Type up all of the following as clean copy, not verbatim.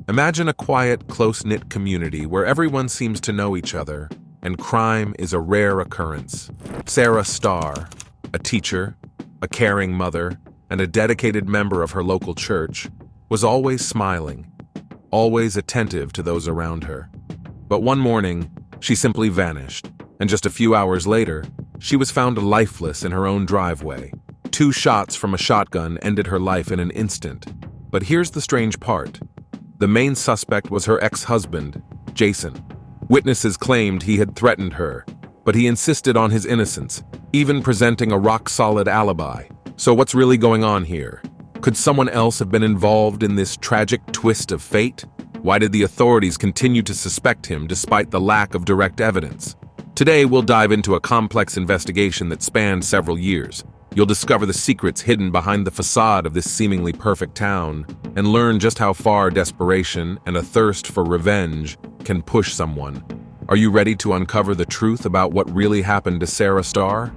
Imagine a quiet, close-knit community where everyone seems to know each other, and crime is a rare occurrence. Sarah Starr, a teacher, a caring mother, and a dedicated member of her local church, was always smiling, always attentive to those around her. But one morning, she simply vanished, and just a few hours later, she was found lifeless in her own driveway. 2 shots from a shotgun ended her life in an instant. But here's the strange part. The main suspect was her ex-husband, Jason. Witnesses claimed he had threatened her, but he insisted on his innocence, even presenting a rock-solid alibi. So what's really going on here? Could someone else have been involved in this tragic twist of fate? Why did the authorities continue to suspect him despite the lack of direct evidence? Today, we'll dive into a complex investigation that spanned several years. You'll discover the secrets hidden behind the facade of this seemingly perfect town and learn just how far desperation and a thirst for revenge can push someone. Are you ready to uncover the truth about what really happened to Sarah Starr?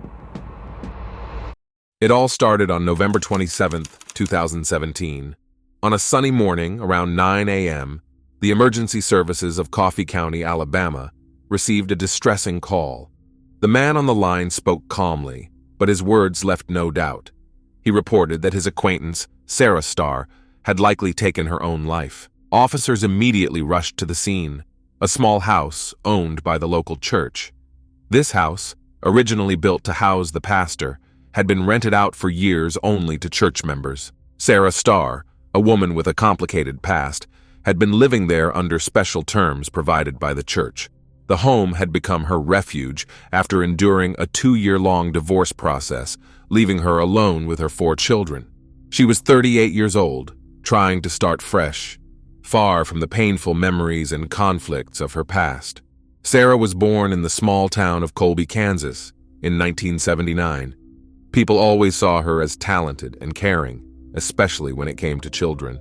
It all started on November 27, 2017. On a sunny morning around 9 a.m., the emergency services of Coffee County, Alabama, received a distressing call. The man on the line spoke calmly, but his words left no doubt. He reported that his acquaintance, Sarah Starr, had likely taken her own life. Officers immediately rushed to the scene, a small house owned by the local church. This house, originally built to house the pastor, had been rented out for years only to church members. Sarah Starr, a woman with a complicated past, had been living there under special terms provided by the church. The home had become her refuge after enduring a 2-year-long divorce process, leaving her alone with her 4 children. She was 38 years old, trying to start fresh, far from the painful memories and conflicts of her past. Sarah was born in the small town of Colby, Kansas, in 1979. People always saw her as talented and caring, especially when it came to children.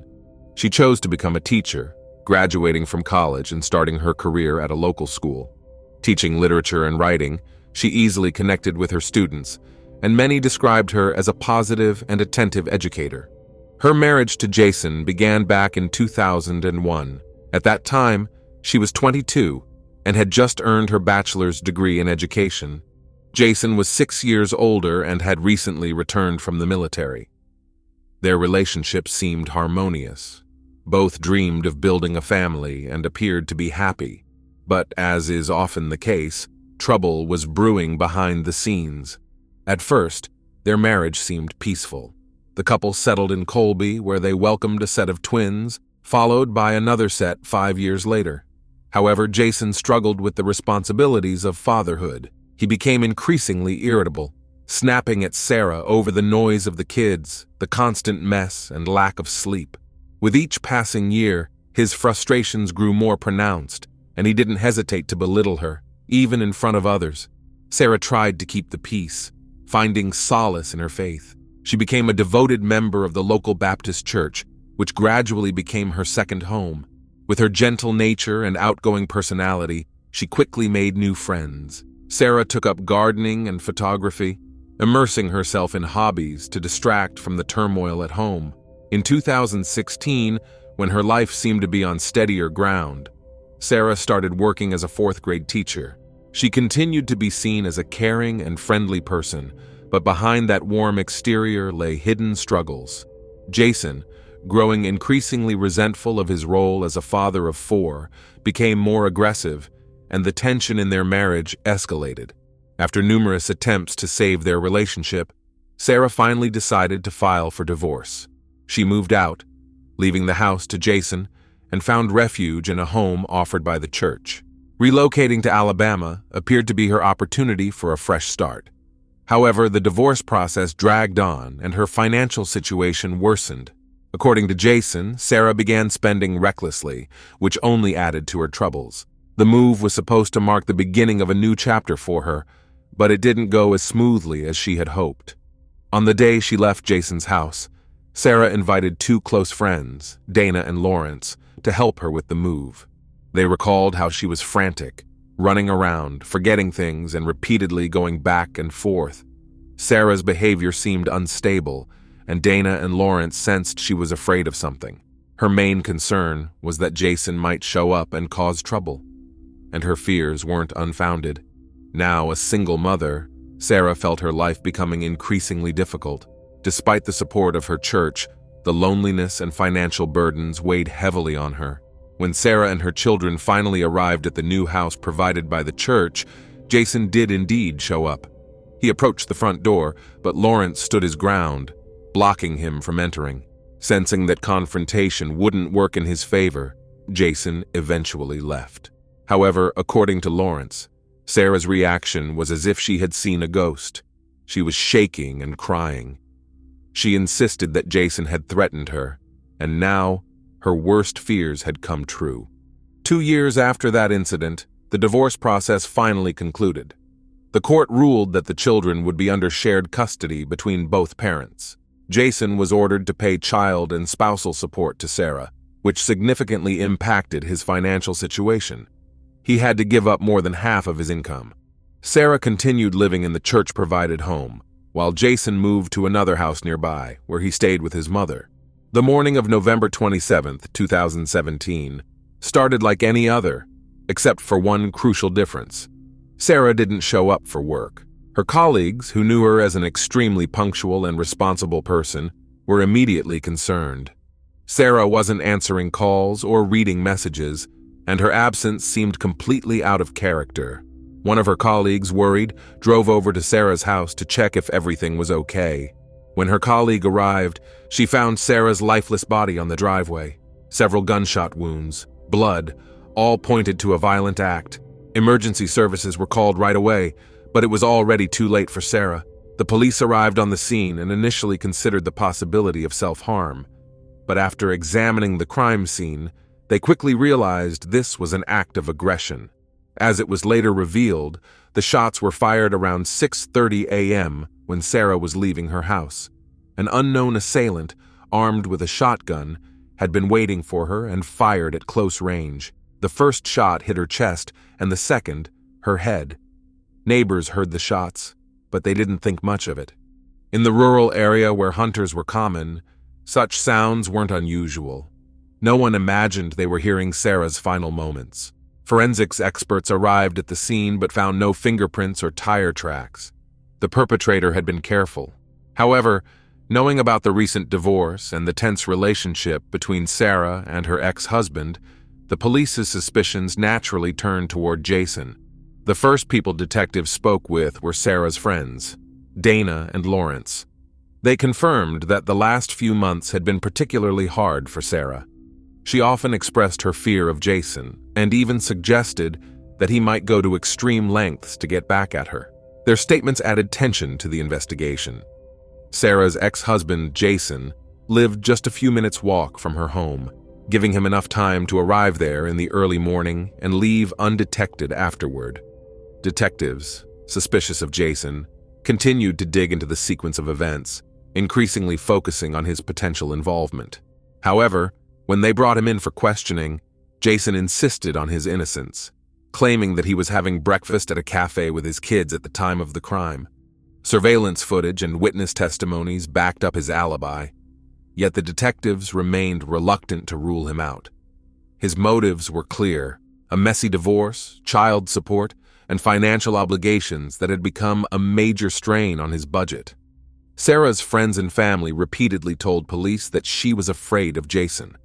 She chose to become a teacher, graduating from college and starting her career at a local school. Teaching literature and writing, she easily connected with her students, and many described her as a positive and attentive educator. Her marriage to Jason began back in 2001. At that time, she was 22 and had just earned her bachelor's degree in education. Jason was 6 years older and had recently returned from the military. Their relationship seemed harmonious. Both dreamed of building a family and appeared to be happy. But as is often the case, trouble was brewing behind the scenes. At first, their marriage seemed peaceful. The couple settled in Colby, where they welcomed a set of twins, followed by another set 5 years later. However, Jason struggled with the responsibilities of fatherhood. He became increasingly irritable, snapping at Sarah over the noise of the kids, the constant mess, and lack of sleep. With each passing year, his frustrations grew more pronounced, and he didn't hesitate to belittle her, even in front of others. Sarah tried to keep the peace, finding solace in her faith. She became a devoted member of the local Baptist church, which gradually became her second home. With her gentle nature and outgoing personality, she quickly made new friends. Sarah took up gardening and photography, immersing herself in hobbies to distract from the turmoil at home. In 2016, when her life seemed to be on steadier ground, Sarah started working as a 4th-grade teacher. She continued to be seen as a caring and friendly person, but behind that warm exterior lay hidden struggles. Jason, growing increasingly resentful of his role as a father of 4, became more aggressive, and the tension in their marriage escalated. After numerous attempts to save their relationship, Sarah finally decided to file for divorce. She moved out, leaving the house to Jason, and found refuge in a home offered by the church. Relocating to Alabama appeared to be her opportunity for a fresh start. However, the divorce process dragged on and her financial situation worsened. According to Jason, Sarah began spending recklessly, which only added to her troubles. The move was supposed to mark the beginning of a new chapter for her, but it didn't go as smoothly as she had hoped. On the day she left Jason's house, Sarah invited 2 close friends, Dana and Lawrence, to help her with the move. They recalled how she was frantic, running around, forgetting things, and repeatedly going back and forth. Sarah's behavior seemed unstable, and Dana and Lawrence sensed she was afraid of something. Her main concern was that Jason might show up and cause trouble, and her fears weren't unfounded. Now a single mother, Sarah felt her life becoming increasingly difficult. Despite the support of her church, the loneliness and financial burdens weighed heavily on her. When Sarah and her children finally arrived at the new house provided by the church, Jason did indeed show up. He approached the front door, but Lawrence stood his ground, blocking him from entering. Sensing that confrontation wouldn't work in his favor, Jason eventually left. However, according to Lawrence, Sarah's reaction was as if she had seen a ghost. She was shaking and crying. She insisted that Jason had threatened her, and now her worst fears had come true. 2 years after that incident, the divorce process finally concluded. The court ruled that the children would be under shared custody between both parents. Jason was ordered to pay child and spousal support to Sarah, which significantly impacted his financial situation. He had to give up more than half of his income. Sarah continued living in the church-provided home, while Jason moved to another house nearby, where he stayed with his mother. The morning of November 27, 2017, started like any other, except for one crucial difference. Sarah didn't show up for work. Her colleagues, who knew her as an extremely punctual and responsible person, were immediately concerned. Sarah wasn't answering calls or reading messages, and her absence seemed completely out of character. One of her colleagues, worried, drove over to Sarah's house to check if everything was okay. When her colleague arrived, she found Sarah's lifeless body on the driveway. Several gunshot wounds, blood, all pointed to a violent act. Emergency services were called right away, but it was already too late for Sarah. The police arrived on the scene and initially considered the possibility of self-harm. But after examining the crime scene, they quickly realized this was an act of aggression. As it was later revealed, the shots were fired around 6:30 a.m. when Sarah was leaving her house. An unknown assailant, armed with a shotgun, had been waiting for her and fired at close range. The first shot hit her chest, and the second, her head. Neighbors heard the shots, but they didn't think much of it. In the rural area where hunters were common, such sounds weren't unusual. No one imagined they were hearing Sarah's final moments. Forensics experts arrived at the scene but found no fingerprints or tire tracks. The perpetrator had been careful. However, knowing about the recent divorce and the tense relationship between Sarah and her ex-husband, the police's suspicions naturally turned toward Jason. The first people detectives spoke with were Sarah's friends, Dana and Lawrence. They confirmed that the last few months had been particularly hard for Sarah. She often expressed her fear of Jason and even suggested that he might go to extreme lengths to get back at her. Their statements added tension to the investigation. Sarah's ex-husband, Jason, lived just a few minutes' walk from her home, giving him enough time to arrive there in the early morning and leave undetected afterward. Detectives, suspicious of Jason, continued to dig into the sequence of events, increasingly focusing on his potential involvement. However, when they brought him in for questioning, Jason insisted on his innocence, claiming that he was having breakfast at a cafe with his kids at the time of the crime. Surveillance footage and witness testimonies backed up his alibi, yet the detectives remained reluctant to rule him out. His motives were clear: a messy divorce, child support, and financial obligations that had become a major strain on his budget. Sarah's friends and family repeatedly told police that she was afraid of Jason.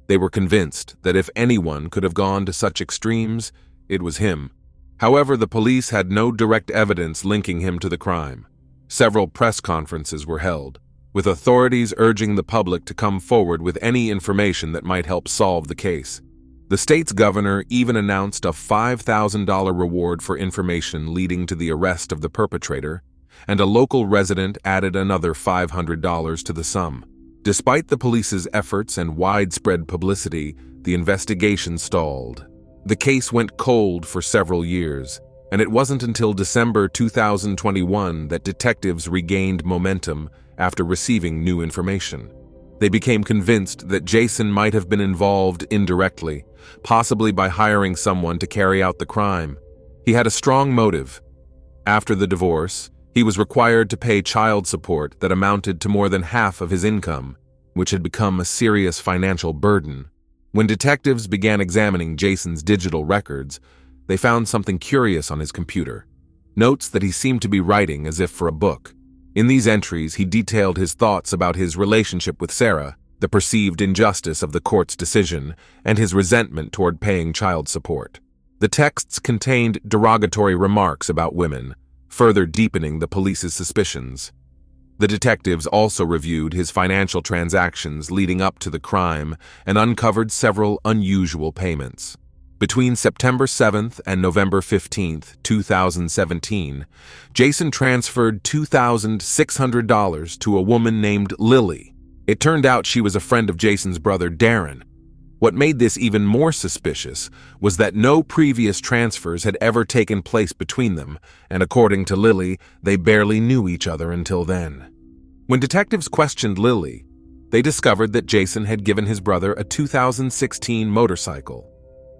They were convinced that if anyone could have gone to such extremes, it was him. However, the police had no direct evidence linking him to the crime. Several press conferences were held, with authorities urging the public to come forward with any information that might help solve the case. The state's governor even announced a $5,000 reward for information leading to the arrest of the perpetrator, and a local resident added another $500 to the sum. Despite the police's efforts and widespread publicity, the investigation stalled. The case went cold for several years, and it wasn't until December 2021 that detectives regained momentum after receiving new information. They became convinced that Jason might have been involved indirectly, possibly by hiring someone to carry out the crime. He had a strong motive. After the divorce, he was required to pay child support that amounted to more than half of his income. which had become a serious financial burden. When detectives began examining Jason's digital records, they found something curious on his computer. Notes that he seemed to be writing as if for a book. In these entries, he detailed his thoughts about his relationship with Sarah, the perceived injustice of the court's decision, and his resentment toward paying child support. The texts contained derogatory remarks about women, further deepening the police's suspicions. The detectives also reviewed his financial transactions leading up to the crime and uncovered several unusual payments. Between September 7th and November 15th, 2017, Jason transferred $2,600 to a woman named Lily. It turned out she was a friend of Jason's brother, Darren. What made this even more suspicious was that no previous transfers had ever taken place between them, and according to Lily, they barely knew each other until then. When detectives questioned Lily, they discovered that Jason had given his brother a 2016 motorcycle,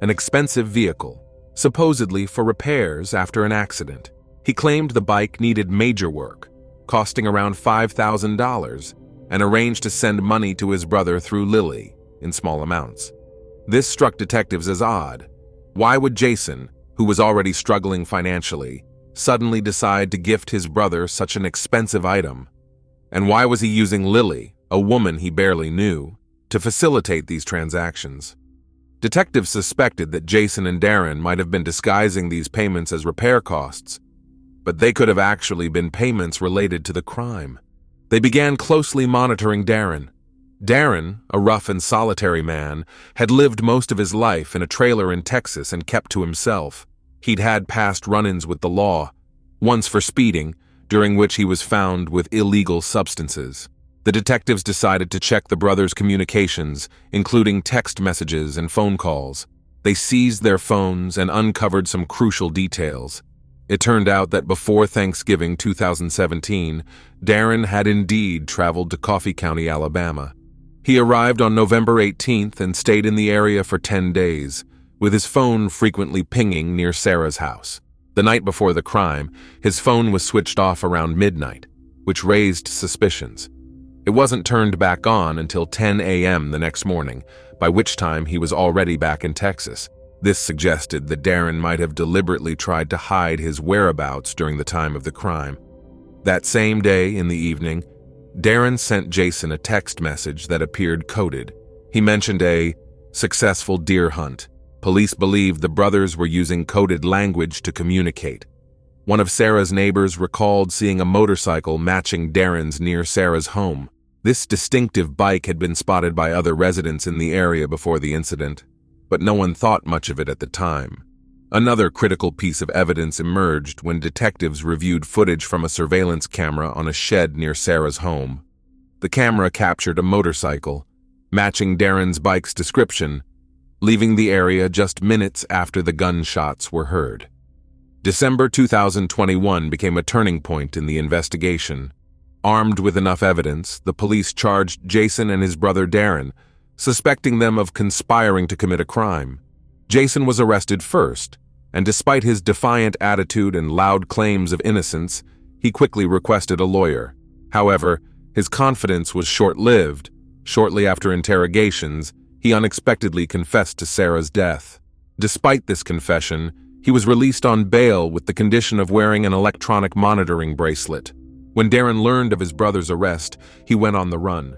an expensive vehicle, supposedly for repairs after an accident. He claimed the bike needed major work, costing around $5,000, and arranged to send money to his brother through Lily in small amounts. This struck detectives as odd. Why would Jason, who was already struggling financially, suddenly decide to gift his brother such an expensive item? And why was he using Lily, a woman he barely knew, to facilitate these transactions? Detectives suspected that Jason and Darren might have been disguising these payments as repair costs, but they could have actually been payments related to the crime. They began closely monitoring Darren. Darren, a rough and solitary man, had lived most of his life in a trailer in Texas and kept to himself. He'd had past run-ins with the law, once for speeding, during which he was found with illegal substances. The detectives decided to check the brothers' communications, including text messages and phone calls. They seized their phones and uncovered some crucial details. It turned out that before Thanksgiving 2017, Darren had indeed traveled to Coffee County, Alabama. He arrived on November 18th and stayed in the area for 10 days, with his phone frequently pinging near Sarah's house. The night before the crime, his phone was switched off around midnight, which raised suspicions. It wasn't turned back on until 10 a.m. the next morning, by which time he was already back in Texas. This suggested that Darren might have deliberately tried to hide his whereabouts during the time of the crime. That same day, in the evening, Darren sent Jason a text message that appeared coded. He mentioned a successful deer hunt. Police believed the brothers were using coded language to communicate. One of Sarah's neighbors recalled seeing a motorcycle matching Darren's near Sarah's home. This distinctive bike had been spotted by other residents in the area before the incident, but no one thought much of it at the time. Another critical piece of evidence emerged when detectives reviewed footage from a surveillance camera on a shed near Sarah's home. The camera captured a motorcycle, matching Darren's bike's description, leaving the area just minutes after the gunshots were heard. December 2021 became a turning point in the investigation. Armed with enough evidence, the police charged Jason and his brother Darren, suspecting them of conspiring to commit a crime. Jason was arrested first, and despite his defiant attitude and loud claims of innocence, he quickly requested a lawyer. However, his confidence was short-lived. Shortly after interrogations, he unexpectedly confessed to Sarah's death. Despite this confession, he was released on bail with the condition of wearing an electronic monitoring bracelet. When Darren learned of his brother's arrest, he went on the run.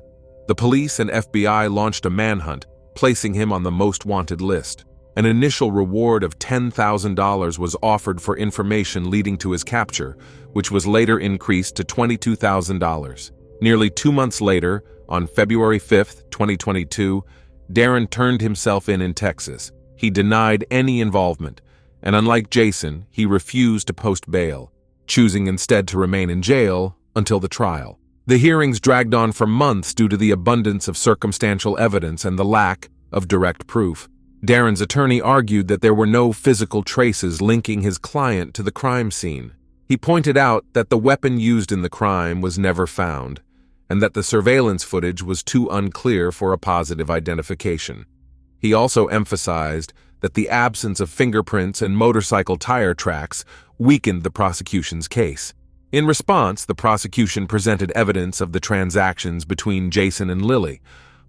The police and FBI launched a manhunt, placing him on the most wanted list. An initial reward of $10,000 was offered for information leading to his capture, which was later increased to $22,000. Nearly 2 months later, on February 5, 2022, Darren turned himself in Texas. He denied any involvement, and unlike Jason, he refused to post bail, choosing instead to remain in jail until the trial. The hearings dragged on for months due to the abundance of circumstantial evidence and the lack of direct proof. Darren's attorney argued that there were no physical traces linking his client to the crime scene. He pointed out that the weapon used in the crime was never found, and that the surveillance footage was too unclear for a positive identification. He also emphasized that the absence of fingerprints and motorcycle tire tracks weakened the prosecution's case. In response, the prosecution presented evidence of the transactions between Jason and Lily,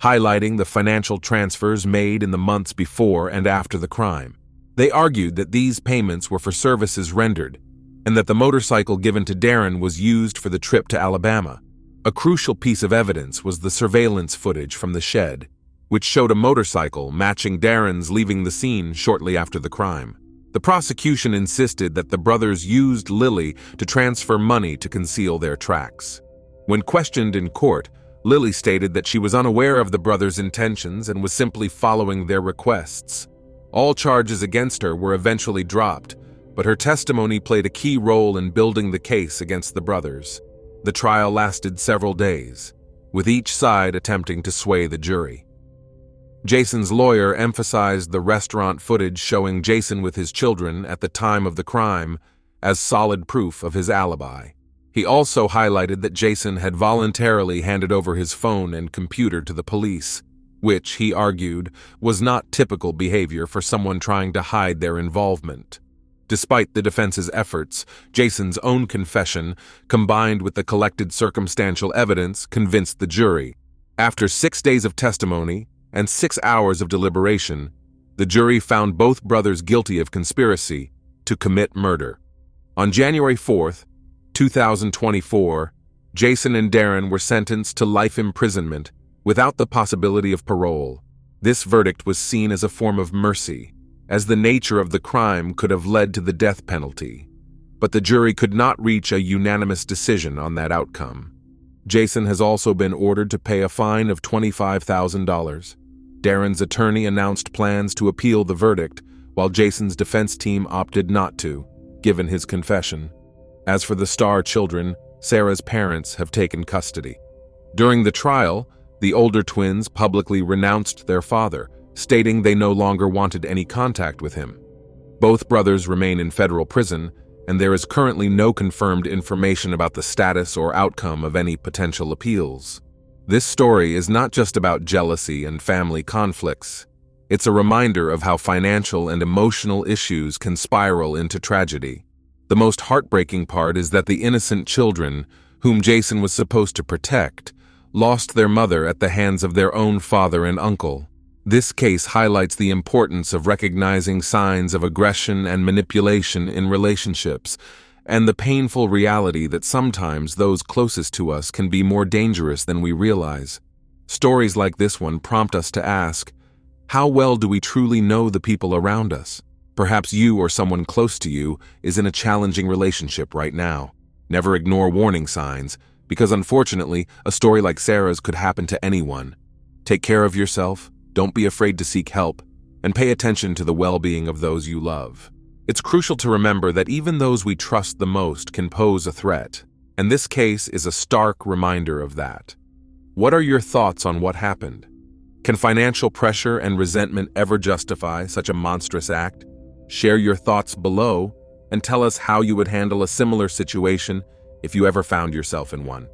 highlighting the financial transfers made in the months before and after the crime. They argued that these payments were for services rendered, and that the motorcycle given to Darren was used for the trip to Alabama. A crucial piece of evidence was the surveillance footage from the shed, which showed a motorcycle matching Darren's leaving the scene shortly after the crime. The prosecution insisted that the brothers used Lily to transfer money to conceal their tracks. When questioned in court, Lily stated that she was unaware of the brothers' intentions and was simply following their requests. All charges against her were eventually dropped, but her testimony played a key role in building the case against the brothers. The trial lasted several days, with each side attempting to sway the jury. Jason's lawyer emphasized the restaurant footage showing Jason with his children at the time of the crime as solid proof of his alibi. He also highlighted that Jason had voluntarily handed over his phone and computer to the police, which, he argued, was not typical behavior for someone trying to hide their involvement. Despite the defense's efforts, Jason's own confession, combined with the collected circumstantial evidence, convinced the jury. After 6 days of testimony and 6 hours of deliberation, the jury found both brothers guilty of conspiracy to commit murder. On January 4, 2024, Jason and Darren were sentenced to life imprisonment without the possibility of parole. This verdict was seen as a form of mercy, as the nature of the crime could have led to the death penalty. But the jury could not reach a unanimous decision on that outcome. Jason has also been ordered to pay a fine of $25,000. Darren's attorney announced plans to appeal the verdict, while Jason's defense team opted not to, given his confession. As for the Starr children, Sarah's parents have taken custody. During the trial, the older twins publicly renounced their father, stating they no longer wanted any contact with him. Both brothers remain in federal prison, and there is currently no confirmed information about the status or outcome of any potential appeals. This story is not just about jealousy and family conflicts. It's a reminder of how financial and emotional issues can spiral into tragedy. The most heartbreaking part is that the innocent children, whom Jason was supposed to protect, lost their mother at the hands of their own father and uncle. This case highlights the importance of recognizing signs of aggression and manipulation in relationships, and the painful reality that sometimes those closest to us can be more dangerous than we realize. Stories like this one prompt us to ask, how well do we truly know the people around us? Perhaps you or someone close to you is in a challenging relationship right now. Never ignore warning signs, because unfortunately, a story like Sarah's could happen to anyone. Take care of yourself. Don't be afraid to seek help, and pay attention to the well-being of those you love. It's crucial to remember that even those we trust the most can pose a threat, and this case is a stark reminder of that. What are your thoughts on what happened? Can financial pressure and resentment ever justify such a monstrous act? Share your thoughts below and tell us how you would handle a similar situation if you ever found yourself in one.